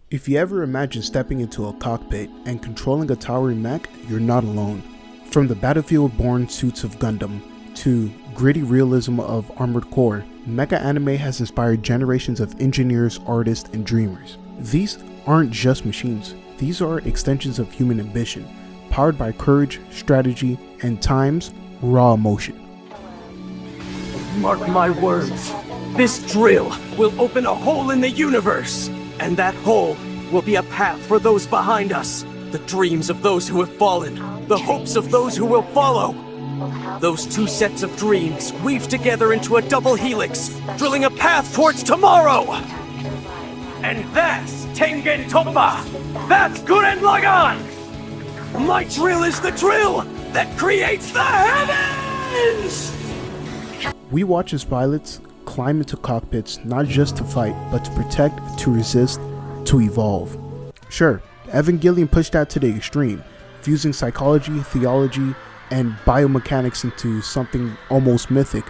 If you ever imagine stepping into a cockpit and controlling a towering mech, you're not alone. From the battlefield-born suits of Gundam to gritty realism of Armored Core, Mecha anime has inspired generations of engineers, artists, and dreamers. These aren't just machines, these are extensions of human ambition, powered by courage, strategy, and times, raw emotion. Mark my words, this drill will open a hole in the universe, and that hole will be a path for those behind us, the dreams of those who have fallen, the hopes of those who will follow. Those two sets of dreams weave together into a double helix, drilling a path towards tomorrow! And that's Tengen Toppa! That's Gurren Lagann! My drill is the drill that creates the heavens! We watch as pilots climb into cockpits not just to fight, but to protect, to resist, to evolve. Sure, Evangelion pushed that to the extreme, fusing psychology, theology, and biomechanics into something almost mythic.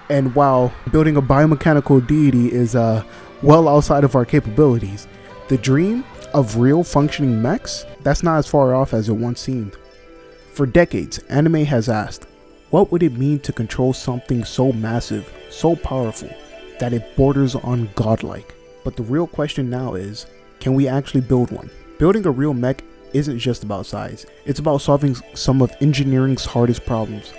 And while building a biomechanical deity is well outside of our capabilities, the dream of real functioning mechs, that's not as far off as it once seemed. For decades, anime has asked, what would it mean to control something so massive, so powerful, that it borders on godlike? But the real question now is, can we actually build one? Building a real mech isn't just about size, it's about solving some of engineering's hardest problems.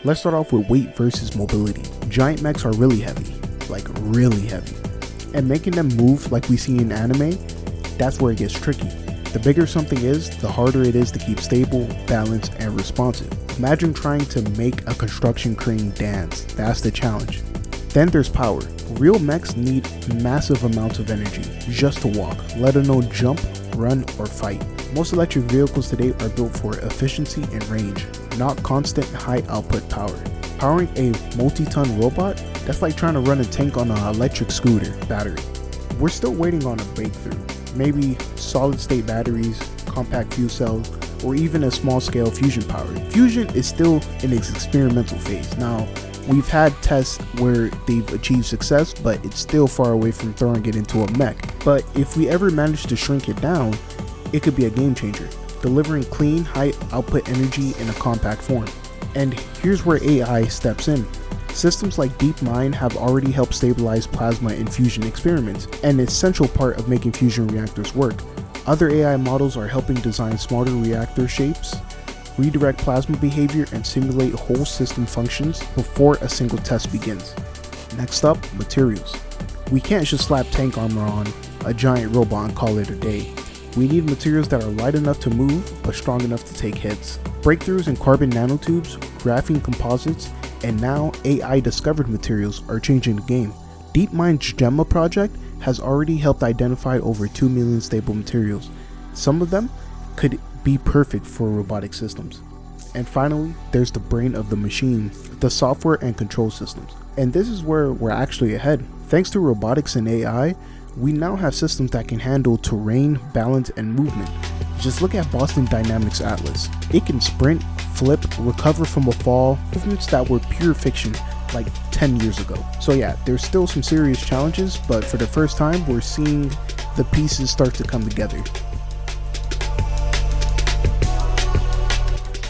Let's start off with weight versus mobility. Giant mechs are really heavy, like really heavy. And making them move like we see in anime, that's where it gets tricky. The bigger something is, the harder it is to keep stable, balanced, and responsive. Imagine trying to make a construction crane dance. That's the challenge. Then there's power. Real mechs need massive amounts of energy just to walk, let alone jump, run, or fight. Most electric vehicles today are built for efficiency and range, not constant high output power. Powering a multi-ton robot, that's like trying to run a tank on an electric scooter battery. We're still waiting on a breakthrough. Maybe solid-state batteries, compact fuel cells, or even a small-scale fusion power. Fusion is still in its experimental phase. Now, we've had tests where they've achieved success, but it's still far away from throwing it into a mech. But if we ever manage to shrink it down, it could be a game changer, delivering clean, high-output energy in a compact form. And here's where AI steps in. Systems like DeepMind have already helped stabilize plasma in fusion experiments, an essential part of making fusion reactors work. Other AI models are helping design smarter reactor shapes, redirect plasma behavior, and simulate whole system functions before a single test begins. Next up, materials. We can't just slap tank armor on a giant robot and call it a day. We need materials that are light enough to move, but strong enough to take hits. Breakthroughs in carbon nanotubes, graphene composites, and now AI-discovered materials are changing the game. DeepMind's Gemma project has already helped identify over 2 million stable materials. Some of them could be perfect for robotic systems. And finally, there's the brain of the machine, the software and control systems. And this is where we're actually ahead. Thanks to robotics and AI, we now have systems that can handle terrain, balance, and movement. Just look at Boston Dynamics Atlas. It can sprint, flip, recover from a fall, movements that were pure fiction like 10 years ago. So yeah, there's still some serious challenges, but for the first time, we're seeing the pieces start to come together.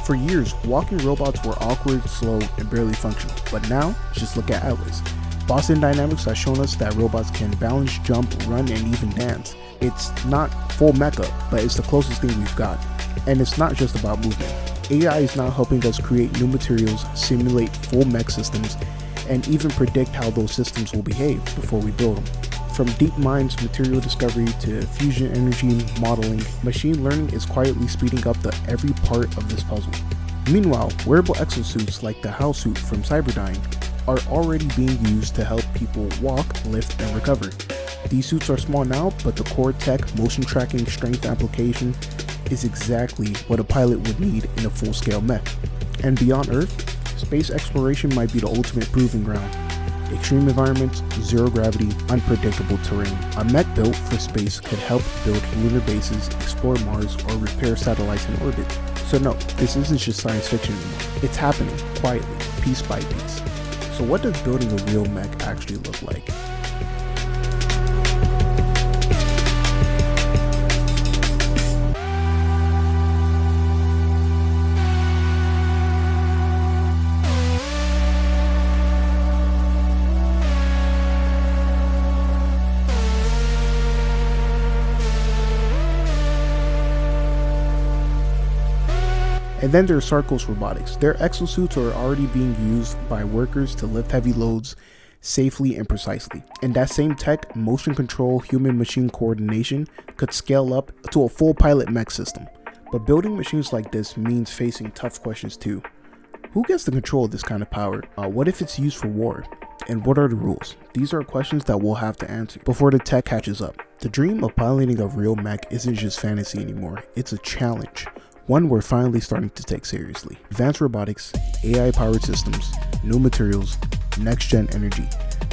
For years, walking robots were awkward, slow, and barely functional, but now, just look at Atlas. Boston Dynamics has shown us that robots can balance, jump, run, and even dance. It's not full mecha, but it's the closest thing we've got. And it's not just about movement. AI is now helping us create new materials, simulate full mech systems, and even predict how those systems will behave before we build them. From DeepMind's material discovery to fusion energy modeling, machine learning is quietly speeding up every part of this puzzle. Meanwhile, wearable exosuits like the HAL suit from Cyberdyne are already being used to help people walk, lift, and recover. These suits are small now, but the core tech, motion tracking, strength application is exactly what a pilot would need in a full-scale mech. And beyond Earth, space exploration might be the ultimate proving ground. Extreme environments, zero gravity, unpredictable terrain. A mech built for space could help build lunar bases, explore Mars, or repair satellites in orbit. So no, this isn't just science fiction anymore. It's happening, quietly, piece by piece. So what does building a real mech actually look like? And then there's Sarcos robotics. Their exosuits are already being used by workers to lift heavy loads safely and precisely. And that same tech, motion control, human-machine coordination, could scale up to a full pilot mech system. But building machines like this means facing tough questions too. Who gets the control of this kind of power? What if it's used for war? And what are the rules? These are questions that we'll have to answer before the tech catches up. The dream of piloting a real mech isn't just fantasy anymore, it's a challenge. One we're finally starting to take seriously. Advanced robotics, AI-powered systems, new materials, next-gen energy.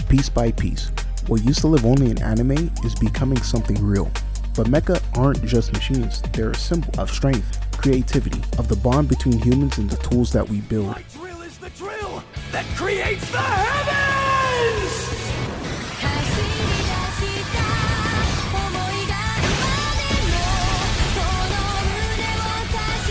Piece by piece, what used to live only in anime is becoming something real. But mecha aren't just machines, they're a symbol of strength, creativity, of the bond between humans and the tools that we build. My drill is the drill that creates the heavens!